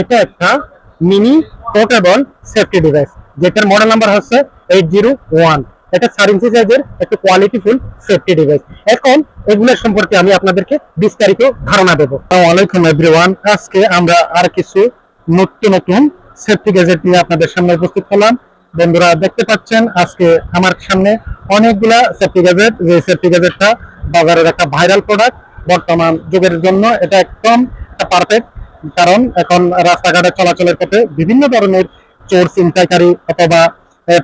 এটা একটা mini portable safety device, যেটার মডেল নাম্বার হচ্ছে 801। এটা 4 ইঞ্চি সাইজের একটা কোয়ালিটিফুল সেফটি ডিভাইস। এখন এগুলোর সম্পর্কে আমি আপনাদেরকে বিস্তারিত ধারণা দেবো। আসসালামু আলাইকুম এভরিওয়ান, আজকে আমরা আর কিছু নতুন নতুন সেফটি গ্যাজেট নিয়ে আপনাদের সামনে উপস্থিত হলাম। বন্ধুরা দেখতে পাচ্ছেন আজকে আমার সামনে অনেকগুলা সেফটি গ্যাজেট, যে সেফটি গ্যাজেটটা বাজারের একটা ভাইরাল প্রোডাক্ট। বর্তমান যুগের জন্য এটা একদম পারফেক্ট, কারণ এখন রাস্তাঘাটে চলাচলের পথে বিভিন্ন ধরনের চোর ছিনতাইকারী অথবা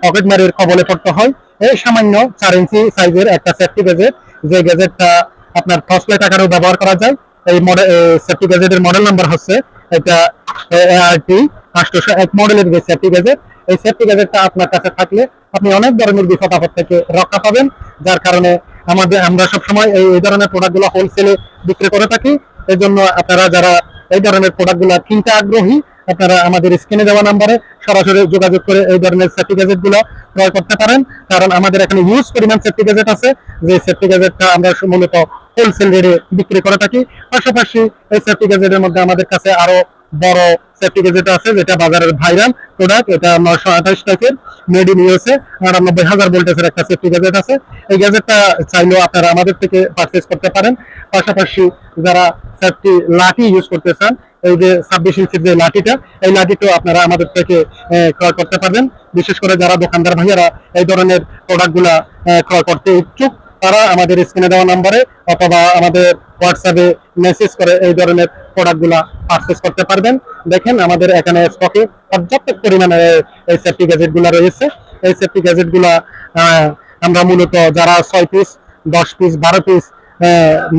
পকেটমারির কবলে পড়তে হয়। এই সামান্য 4 ইঞ্চি সাইজের একটা সেফটি গ্যাজেট, যে গ্যাজেটটা আপনার টর্চ লাইট আকারেও ব্যবহার করা যায়। এই মডেল সেফটি গ্যাজেটের মডেল নাম্বার হচ্ছে এটা ART 801 মডেলের যে সেফটি গ্যাজেট। এই সেফটি গ্যাজেটটা আপনার কাছে থাকলে আপনি অনেক ধরনের বিপদ আপদ থেকে রক্ষা পাবেন, যার কারণে আমরা সবসময় এই ধরনের প্রোডাক্টগুলো হোলসেলে বিক্রি করে থাকি। এই জন্য আপনারা যারা এই ধরনের প্রোডাক্টগুলো কিনতে আগ্রহী, আপনারা আমাদের স্ক্রিনে দেওয়া নাম্বারে সরাসরি যোগাযোগ করে এই ধরনের সেফটি গ্যাজেটগুলো ক্রয় করতে পারেন। কারণ আমাদের এখানে হিউজ পরিমাণ সেফটি গ্যাজেট আছে, যে সেফটি গ্যাজেটটা আমরা মূলত হোলসেল রেটে বিক্রি করে থাকি। পাশাপাশি এই সেফটি গ্যাজেটের মধ্যে আমাদের কাছে আরো বড় সেফটি গ্যাজেট আছে, যেটা বাজারের ভাইরাল প্রোডাক্ট। এটা 928 টাকার মেড ইন ইউএসএ 98,000 ভোল্টেজের একটা সেফটি গ্যাজেট আছে। এই গ্যাজেটটা চাইলেও আপনারা আমাদের থেকে পারচেজ করতে পারেন। পাশাপাশি যারা সেফটি লাঠি ইউজ করতে চান, এই যে 26 ইঞ্চির যে লাঠিটা, এই লাঠিটাও আপনারা আমাদের থেকে ক্রয় করতে পারবেন। বিশেষ করে যারা দোকানদার ভাইয়ারা এই ধরনের প্রোডাক্টগুলা ক্রয় করতে ইচ্ছুক, তারা আমাদের স্ক্রিনে দেওয়া নাম্বারে অথবা আমাদের হোয়াটসঅ্যাপে মেসেজ করে এই ধরনের প্রোডাক্টগুলা পারচেজ করতে পারবেন। দেখেন আমাদের এখানে স্টকে পর্যাপ্ত পরিমাণে এই সেফটি গ্যাজেটগুলো রয়েছে। এই সেফটি গ্যাজেটগুলা আমরা মূলত যারা 6 পিস, 10 পিস, 12 পিস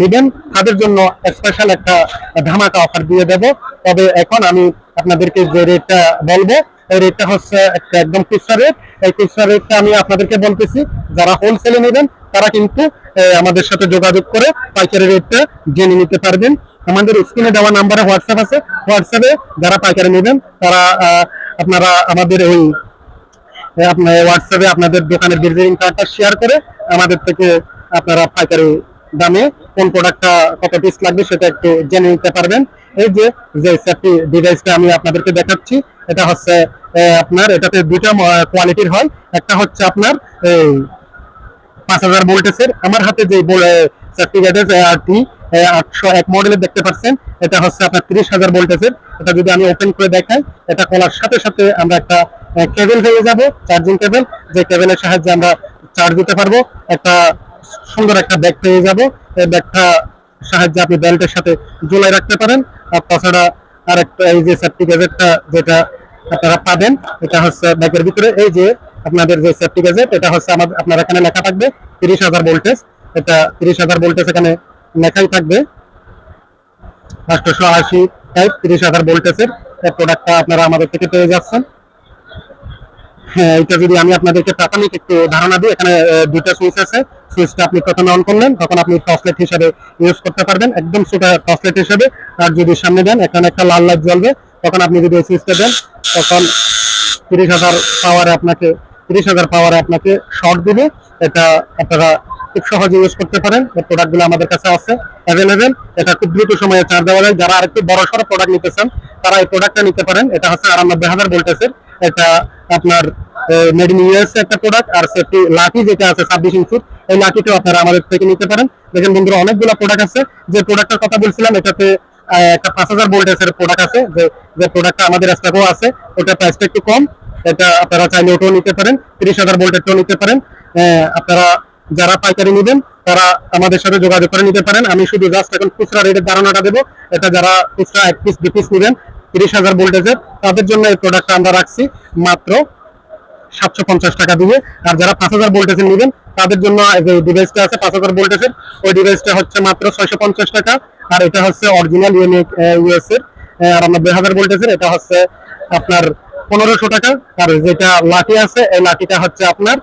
নেবেন, তাদের জন্য স্পেশাল একটা ধামাকা অফার দিয়ে দেব। তবে এখন আমি আপনাদেরকে যে রেটটা বলবো, এই রেটটা হচ্ছে একটা একদম খুচরা রেট। এই খুচরা রেটটা আমি আপনাদেরকে বলতেছি, যারা হোলসেলে নেবেন তারা কিন্তু আমাদের সাথে যোগাযোগ করে পাইকারি রেটটা জেনে নিতে পারবেন। আমাদের স্ক্রিনে দেওয়া নাম্বারে হোয়াটসঅ্যাপ আছে, হোয়াটসঅ্যাপে যারা পাইকারি নেবেন তারা আপনারা আমাদের এই আপনার হোয়াটসঅ্যাপে আপনাদের দোকানের ভিজিটিং কার্ডটা শেয়ার করে আমাদের থেকে আপনারা পাইকারি দামে কোন প্রোডাক্টটা কত পিস লাগবে সেটা একটু জেনে নিতে পারবেন। এই যে সেফটি ডিভাইসটা আমি আপনাদেরকে দেখাচ্ছি, এটা হচ্ছে আপনার এটাতে দুইটা কোয়ালিটির হয়। একটা হচ্ছে আপনার 5000 ভোল্টেজের, আমার হাতে যে সেফটি গ্যাজেট ART 801 মডেলের দেখতে পাচ্ছেন, এটা হচ্ছে আপনার 30,000 ভোল্টেজের। এটা যদি আমি ওপেন করে দেখাই, এটা খোলার সাথে সাথে আমরা একটা কেবল পেয়ে যাব, চার্জিং কেবল, যে কেবলের সাহায্যে আমরা চার্জ দিতে পারবো। একটা সুন্দর একটা ব্যাগ পেয়ে যাব, এই ব্যাগটা সাহায্যে আপনি বেল্টের সাথে ঝুলাই রাখতে পারেন। আর তাছাড়া আর একটা এই যে সেফটি গ্যাজেটটা যেটা আপনারা পাবেন, এটা হচ্ছে ব্যাগের ভিতরে। এই যে আপনাদের যে সেফটি গ্যাজেট, এটা হচ্ছে আপনার এখানে লেখা থাকবে 30,000 ভোল্টেজ। এটা 30,000 ভোল্টেজ এখানে লেখাই থাকবে। 880 টাইপ 30,000 ভোল্টেজের এই প্রোডাক্টটা আপনারা আমাদের থেকে পেয়ে যাচ্ছেন। হ্যাঁ, এটা যদি আমি আপনাদেরকে প্রাথমিক একটু ধারণা দিই, এখানে দুইটা সুইচ আছে। সুইচটা আপনি প্রথমে অন করলেন, তখন আপনি টর্চলাইট হিসাবে ইউজ করতে পারবেন, একদম ছোট টর্চলাইট হিসাবে। আর যদি সামনে দেন, এখানে একটা লাল লাইট জ্বলবে, তখন আপনি যদি এই সুইচটা দেন, তখন 30,000 পাওয়ারে আপনাকে শর্ট দিবে। এটা আপনারা খুব সহজে ইউজ করতে পারেন। এই প্রোডাক্টগুলো আমাদের কাছে আছে অ্যাভেলেবেল। এটা খুব দ্রুত সময়ে চার্জ দেওয়া যায়। যারা আরেকটু বড় সড়ো প্রোডাক্ট নিতে চান, তারা এই প্রোডাক্টটা নিতে পারেন। এটা হচ্ছে 98,000 ভোল্টেজের। এটা আপনার মেড ইন ইউএসএ একটা প্রোডাক্ট। আর সেফটি লাঠি যেটা আছে 26 ইঞ্চির, এই লাঠিটাও আপনারা আমাদের থেকে নিতে পারেন। দেখেন বন্ধুরা, অনেকগুলো প্রোডাক্ট আছে। যে প্রোডাক্টের কথা বলছিলাম, এটাতে একটা 5000 ভোল্টেজের প্রোডাক্ট আছে, যে প্রোডাক্টটা আমাদের স্টকেও আছে। ওটা প্রাইসটা একটু কম, এটা আপনারা চাইলে ওটাও নিতে পারেন, 30,000 ভোল্টেরটাও নিতে পারেন। আপনারা যারা পাইকারি নেবেন তারা আমাদের সাথে যোগাযোগ করে নিতে পারেন। আমি শুধু জাস্ট এখন খুচরা রেটের ধারণাটা দেবো। এটা যারা খুচরা 1 পিস 2 পিস নেবেন 30,000 ভোল্টেজের, তাদের জন্য এই প্রোডাক্টটা আমরা রাখছি মাত্র 750 টাকা দিয়ে। আর যারা 5000 ভোল্টেজের নেবেন তাদের জন্য যে ডিভাইসটা আছে 5000 ভোল্টেজের, ওই ডিভাইসটা হচ্ছে মাত্র 650 টাকা। আর এটা হচ্ছে অরিজিনাল ইউনিক ইউএস এর 98,000 ভোল্টেজের, এটা হচ্ছে আপনার 1500 টাকা। আর যেটা লাঠি আছে, এই লাঠিটা হচ্ছে আপনার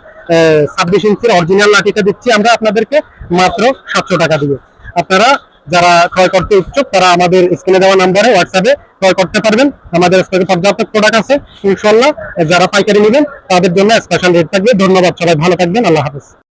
26 ইঞ্চির অরিজিনাল লাঠিটা দিচ্ছি আমরা আপনাদেরকে মাত্র 700 টাকা দিয়ে। আপনারা যারা ক্রয় করতে ইচ্ছুক, তারা আমাদের স্ক্রিনে দেওয়া নাম্বারে হোয়াটসঅ্যাপে ক্রয় করতে পারবেন। আমাদের স্টকে পর্যাপ্ত প্রোডাক্ট আছে ইনশাআল্লাহ। যারা পাইকারি নেবেন তাদের জন্য স্পেশাল রেট থাকবে। ধন্যবাদ, সবাই ভালো থাকবেন, আল্লাহ হাফেজ।